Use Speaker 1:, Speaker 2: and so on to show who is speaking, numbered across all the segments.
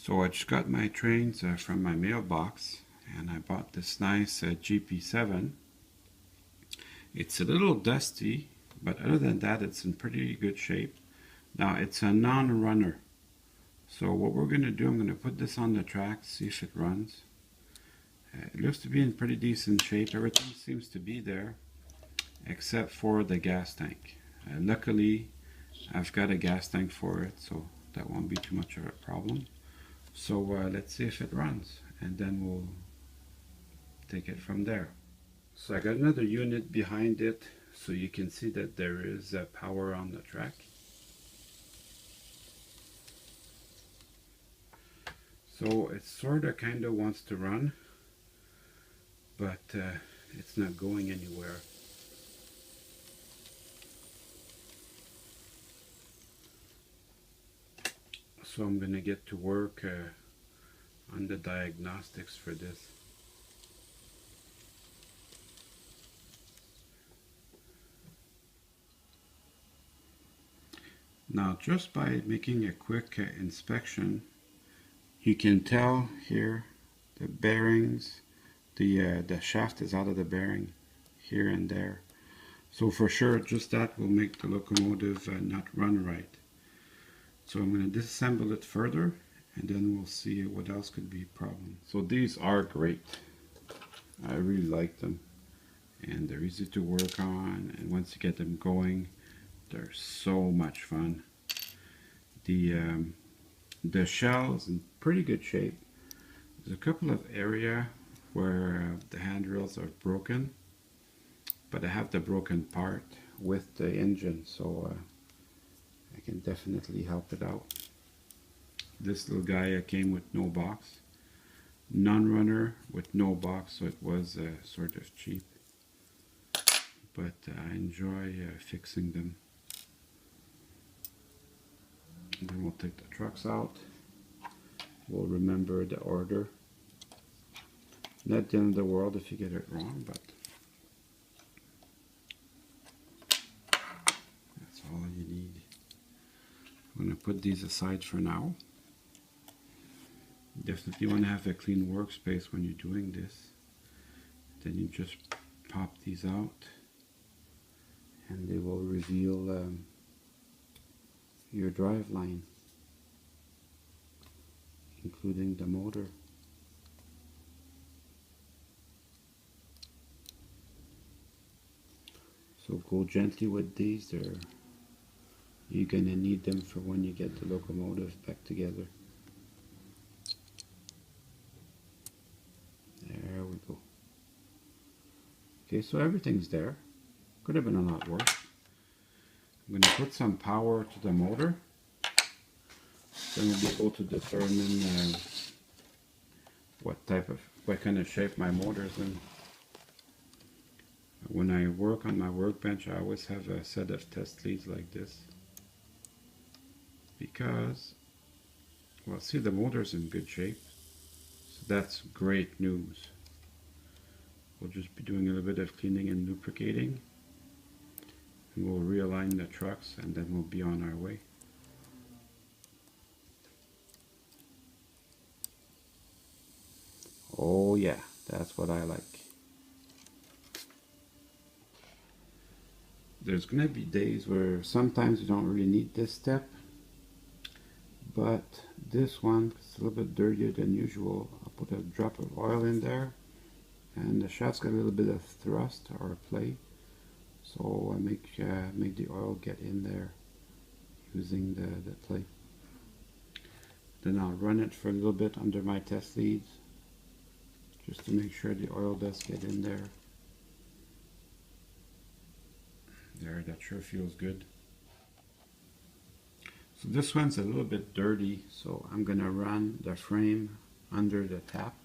Speaker 1: So I just got my trains from my mailbox, and I bought this nice GP7. It's a little dusty, but other than that it's in pretty good shape. Now it's a non-runner, so what we're going to do, I'm going to put this on the track, see if it runs. It looks to be in pretty decent shape. Everything seems to be there except for the gas tank. Luckily I've got a gas tank for it, so that won't be too much of a problem. So let's see if it runs, and then we'll take it from there. So I got another unit behind it, so you can see that there is power on the track. So it sort of kind of wants to run, but it's not going anywhere. So I'm going to get to work on the diagnostics for this. Now, just by making a quick inspection, you can tell here the bearings, the shaft is out of the bearing here and there. So for sure, just that will make the locomotive not run right. So I'm going to disassemble it further, and then we'll see what else could be a problem. So these are great. I really like them, and they're easy to work on, and once you get them going, they're so much fun. The shell is in pretty good shape. There's a couple of areas where the handrails are broken, but I have the broken part with the engine, so I can definitely help it out. This little guy came with no box, non-runner with no box, so it was sort of cheap, but I enjoy fixing them. And then we'll take the trucks out. We'll remember the order. Not the end of the world if you get it wrong, but that's all you need. I'm going to put these aside for now. Definitely want to have a clean workspace when you're doing this. Then you just pop these out, and they will reveal your drive line, including the motor. So go gently with these. You're gonna need them for when you get the locomotive back together. There we go. Okay, so everything's there. Could have been a lot worse. I'm going to put some power to the motor, then we'll be able to determine what kind of shape my motor is in. When I work on my workbench, I always have a set of test leads like this, because, well, see, the motor's in good shape, so that's great news. We'll just be doing a little bit of cleaning and lubricating. We'll realign the trucks, and then we'll be on our way. Oh yeah, that's what I like. There's going to be days where sometimes you don't really need this step, but this one is a little bit dirtier than usual. I'll put a drop of oil in there, and the shaft's got a little bit of thrust or play. So I make the oil get in there using the plate. Then I'll run it for a little bit under my test leads, just to make sure the oil does get in there. There, that sure feels good. So this one's a little bit dirty, so I'm gonna run the frame under the tap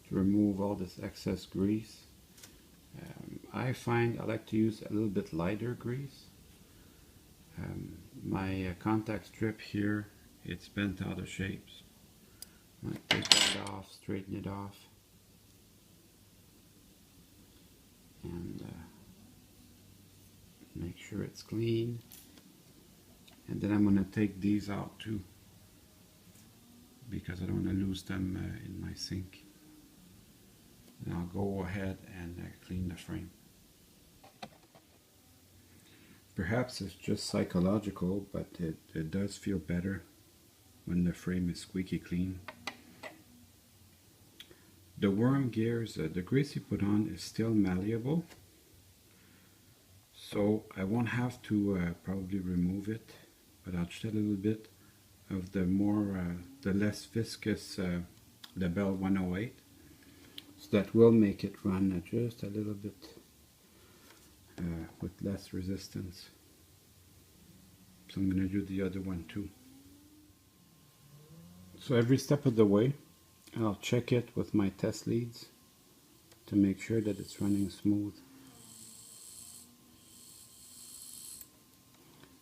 Speaker 1: to remove all this excess grease. I find I like to use a little bit lighter grease. My contact strip here, it's bent out of shapes. I'm going to take that off, straighten it off, and make sure it's clean. And then I'm going to take these out too. because I don't want to lose them in my sink. And I'll go ahead and clean the frame. Perhaps it's just psychological, but it does feel better when the frame is squeaky clean. The worm gears, the grease you put on is still malleable, so I won't have to probably remove it, but I'll just add a little bit of the less viscous Label 108, so that will make it run just a little bit with less resistance. So I'm going to do the other one too. So every step of the way I'll check it with my test leads to make sure that it's running smooth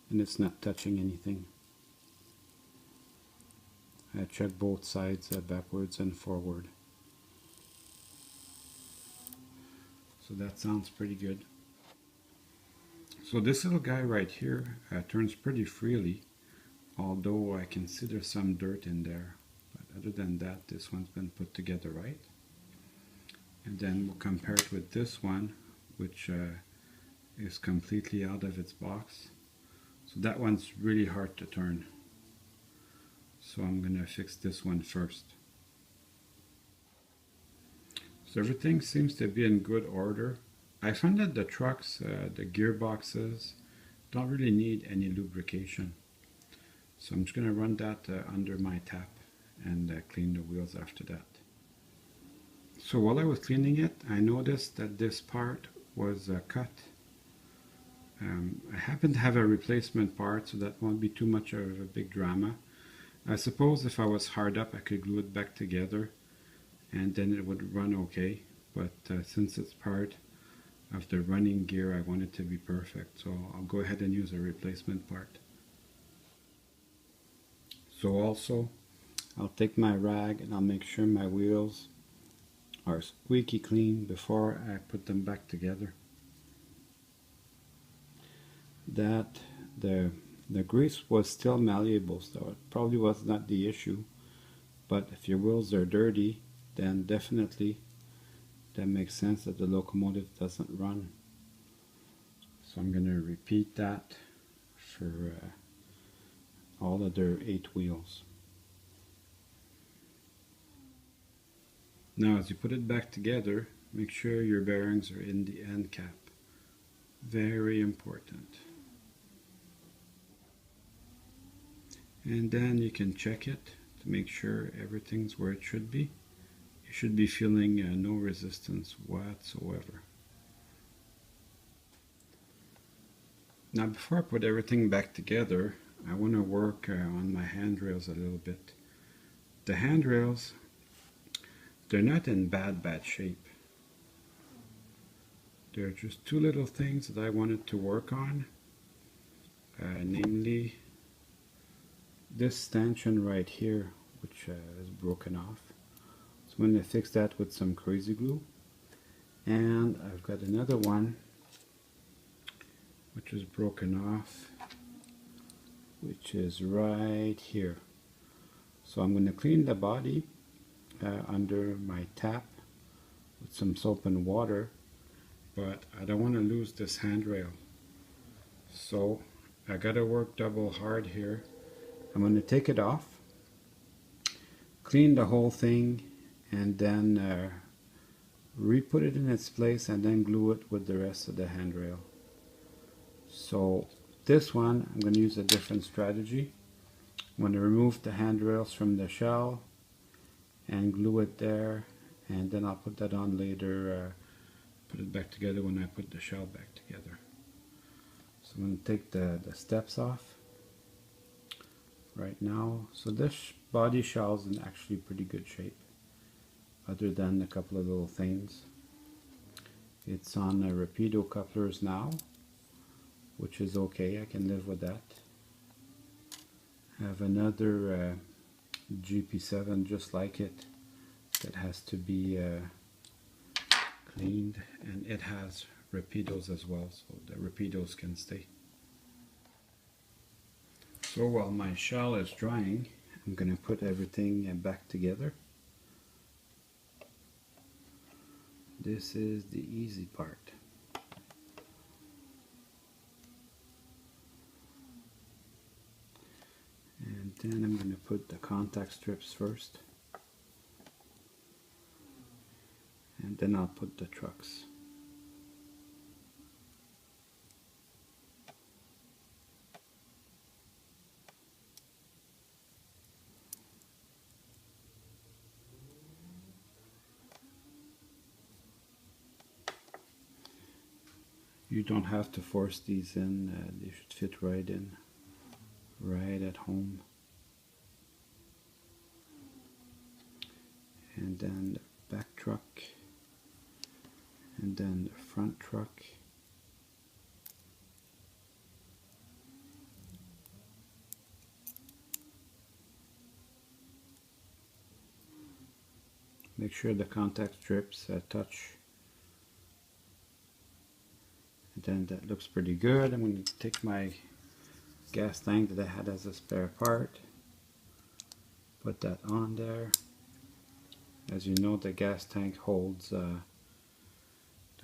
Speaker 1: and it's not touching anything. I check both sides backwards and forward. So that sounds pretty good. So this little guy right here turns pretty freely, although I can see there's some dirt in there. But other than that, this one's been put together right. And then we'll compare it with this one, which is completely out of its box. So that one's really hard to turn. So I'm going to fix this one first. So everything seems to be in good order. I found that the trucks, the gearboxes, don't really need any lubrication. So I'm just going to run that under my tap and clean the wheels after that. So while I was cleaning it, I noticed that this part was cut. I happen to have a replacement part, so that won't be too much of a big drama. I suppose if I was hard up, I could glue it back together and then it would run okay. But since it's part of the running gear, I want it to be perfect. So I'll go ahead and use a replacement part. So also, I'll take my rag and I'll make sure my wheels are squeaky clean before I put them back together. That the grease was still malleable, so it probably was not the issue. But if your wheels are dirty, then definitely that makes sense that the locomotive doesn't run. So I'm going to repeat that for all other 8 wheels. Now as you put it back together, make sure your bearings are in the end cap. Very important. And then you can check it to make sure everything's where it should be. You should be feeling no resistance whatsoever. Now before I put everything back together, I want to work on my handrails a little bit. The handrails, they're not in bad shape. There are just 2 little things that I wanted to work on, namely this stanchion right here, which is broken off. So I'm going to fix that with some crazy glue. And I've got another one which is broken off, which is right here. So I'm going to clean the body under my tap with some soap and water, but I don't want to lose this handrail. So I got to work double hard here. I'm going to take it off, clean the whole thing, and then re-put it in its place and then glue it with the rest of the handrail. So this one, I'm going to use a different strategy. I'm going to remove the handrails from the shell and glue it there, and then I'll put that on later, put it back together when I put the shell back together. So I'm going to take the steps off right now. So this body shell is in actually pretty good shape, other than a couple of little things. It's on Rapido couplers now, which is okay, I can live with that. I have another GP7 just like it that has to be cleaned, and it has Rapidos as well, so the Rapidos can stay. So while my shell is drying, I'm going to put everything back together. This is the easy part. And then I'm going to put the contact strips first. And then I'll put the trucks. You don't have to force these in, they should fit right in, right at home. And then the back truck, and then the front truck. Make sure the contact strips touch. And then that looks pretty good. I'm going to take my gas tank that I had as a spare part, put that on there. As you know, the gas tank holds the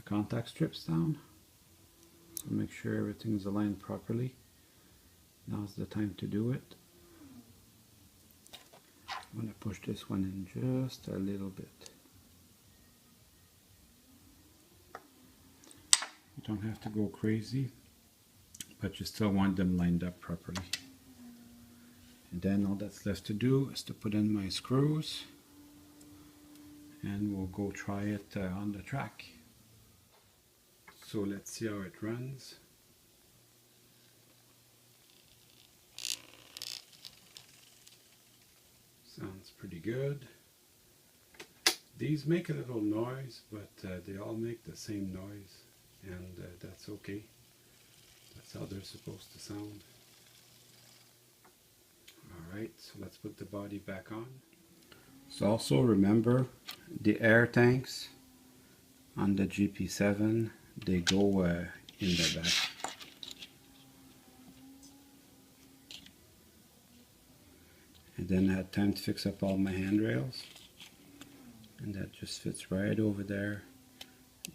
Speaker 1: contact strips down. So make sure everything is aligned properly. Now's the time to do it. I'm going to push this one in just a little bit. You don't have to go crazy, but you still want them lined up properly. And then all that's left to do is to put in my screws, and we'll go try it on the track. So let's see how it runs. Sounds pretty good. These make a little noise, but they all make the same noise, and that's okay. That's how they're supposed to sound. Alright, so let's put the body back on. So also remember, the air tanks on the GP7, they go in the back. And then I had time to fix up all my handrails, and that just fits right over there,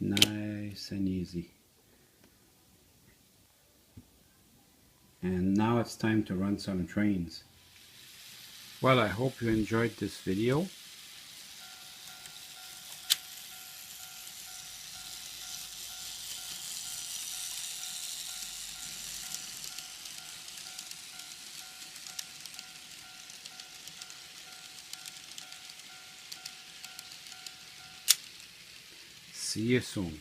Speaker 1: nice and easy. And now it's time to run some trains. Well, I hope you enjoyed this video. See you soon.